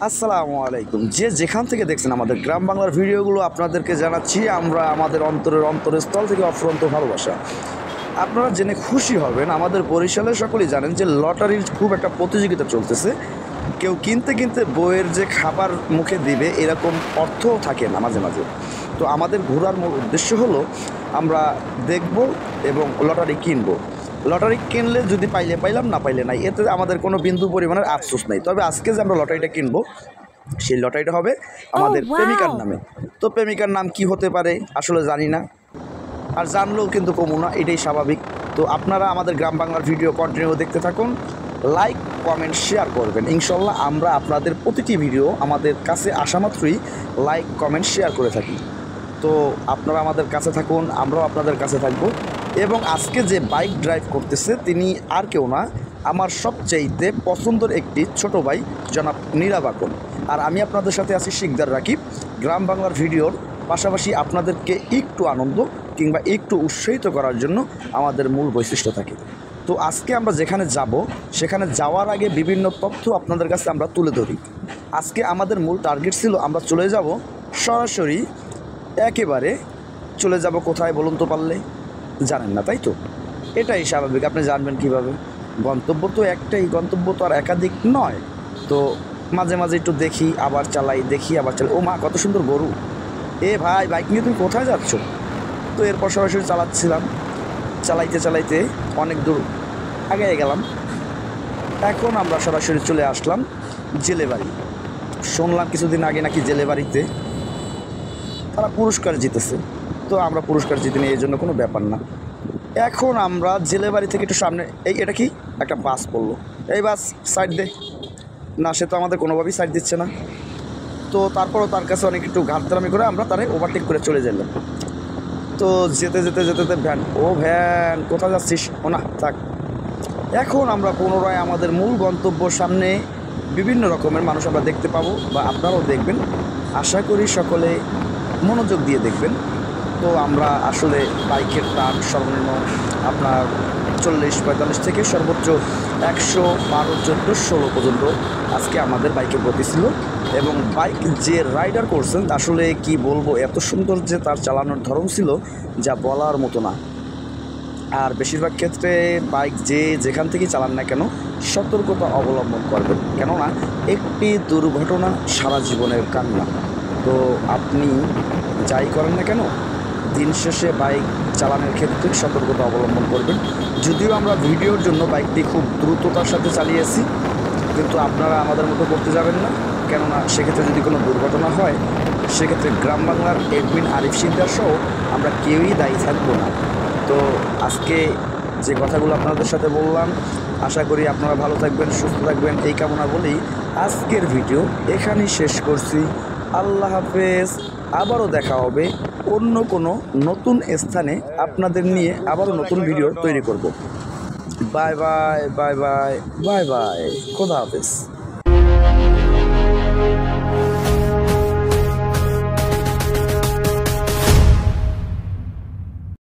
আসসালামু আলাইকুম। যে যেখান থেকে দেখছেন আমাদের গ্রাম বাংলার ভিডিওগুলো আপনাদেরকে জানাচ্ছি আমরা আমাদের অন্তরস্থল থেকে অফুরন্ত ভালোবাসা। আপনারা জেনে খুশি হবেন, আমাদের বরিশালের সকলেই জানেন যে লটারির খুব একটা প্রতিযোগিতা চলতেছে। কেউ কিনতে কিনতে বইয়ের যে খাবার মুখে দিবে এরকম অর্থও থাকে না মাঝে মাঝে। তো আমাদের ঘোরার মূল উদ্দেশ্য হলো আমরা দেখব এবং লটারি কিনবো। লটারি কিনলে যদি পাইলে পাইলাম, না পাইলে নাই, এতে আমাদের কোনো বিন্দু পরিমাণের আফসোস নেই। তবে আজকে যে আমরা লটারিটা কিনবো সেই লটারিটা হবে আমাদের প্রেমিকার নামে। তো প্রেমিকার নাম কি হতে পারে আসলে জানি না, আর জানলেও কিন্তু কমু না, এটাই স্বাভাবিক। তো আপনারা আমাদের গ্রাম বাংলার ভিডিও কন্টিনিউ দেখতে থাকুন, লাইক কমেন্ট শেয়ার করবেন। ইনশাল্লাহ আমরা আপনাদের প্রতিটি ভিডিও আমাদের কাছে আসা মাত্রই লাইক কমেন্ট শেয়ার করে থাকি। তো আপনারা আমাদের কাছে থাকুন, আমরাও আপনাদের কাছে থাকবো। এবং আজকে যে বাইক ড্রাইভ করতেছে তিনি আর কেউ না, আমার সবচাইতে পছন্দের একটি ছোট ভাই জনাব নীরব আকন। আর আমি আপনাদের সাথে আছি শিকদার রাকিব। গ্রাম বাংলার ভিডিওর পাশাপাশি আপনাদেরকে একটু আনন্দ কিংবা একটু উৎসাহিত করার জন্য আমাদের মূল বৈশিষ্ট্য থাকে। তো আজকে আমরা যেখানে যাব সেখানে যাওয়ার আগে বিভিন্ন তথ্য আপনাদের কাছে আমরা তুলে ধরি। আজকে আমাদের মূল টার্গেট ছিল আমরা চলে যাব সরাসরি, একেবারে চলে যাব কোথায় বলুন তো, পারলে জানেন না তাই তো? এটাই স্বাভাবিক, আপনি জানবেন কিভাবে? গন্তব্য তো একটাই, গন্তব্য তো আর একাধিক নয়। তো মাঝে মাঝে একটু দেখি আবার চালাই, দেখি আবার চালাই। ও মা, কত সুন্দর গরু! এ ভাই, বাইক নিয়ে তুমি কোথায় যাচ্ছ? তো এরপর সরাসরি চালাচ্ছিলাম, চালাইতে চালাইতে অনেক দূর আগে গেলাম। এখন আমরা সরাসরি চলে আসলাম জেলে বাড়ি। শুনলাম কিছুদিন আগে নাকি জেলে বাড়িতে তারা পুরস্কার জিতেছে। তো আমরা পুরস্কার জিতিনি, এই জন্য কোনো ব্যাপার না। এখন আমরা জেলে বাড়ি থেকে একটু সামনে, এটা কি একটা বাস পড়লো, এই বাস সাইড দে। না, সে তো আমাদের কোনোভাবেই সাইড দিচ্ছে না। তো তারপরও তার কাছে অনেক একটু ঘাটতারামি করে আমরা তারে ওভারটেক করে চলে গেলাম। তো যেতে যেতে যেতে যেতে ভ্যান, ও ভ্যান কোথায় যাচ্ছিস? ও না, থাক। এখন আমরা পুনরায় আমাদের মূল গন্তব্য সামনে বিভিন্ন রকমের মানুষ আমরা দেখতে পাবো, বা আপনারাও দেখবেন। আশা করি সকলে মনোযোগ দিয়ে দেখবেন। তো আমরা আসলে বাইকের টান সর্বনিম্ন আপনার 40-45 থেকে সর্বোচ্চ 112-14-16 পর্যন্ত আজকে আমাদের বাইকের গতি ছিল। এবং বাইক যে রাইডার করছেন আসলে কি বলবো, এত সুন্দর যে তার চালানোর ধরন ছিল যা বলার মতো না। আর বেশিরভাগ ক্ষেত্রে বাইক যে যেখান থেকেই চালান না কেন সতর্কতা অবলম্বন করবেন, কেননা একটি দুর্ঘটনা সারা জীবনের কান্না। তো আপনি যাই করেন না কেন দিন শেষে বাইক চালানোর ক্ষেত্রে সতর্কতা অবলম্বন করবেন। যদিও আমরা ভিডিওর জন্য বাইকটি খুব দ্রুততার সাথে চালিয়েছি, কিন্তু আপনারা আমাদের মতো করতে যাবেন না, কেননা সেক্ষেত্রে যদি কোনো দুর্ঘটনা হয় সেক্ষেত্রে গ্রাম বাংলার এডমিন আরিফ সিকদার সহ আমরা কেউই দায়ী থাকবো না। তো আজকে যে কথাগুলো আপনাদের সাথে বললাম, আশা করি আপনারা ভালো থাকবেন, সুস্থ থাকবেন, এই কামনা বলেই আজকের ভিডিও এখানেই শেষ করছি। আল্লাহ হাফেজ। আবারও দেখা হবে অন্য কোনো নতুন স্থানে, আপনাদের নিয়ে আবারও নতুন ভিডিও তৈরি করব। Bye bye bye bye bye bye, খোদা হাফেজ।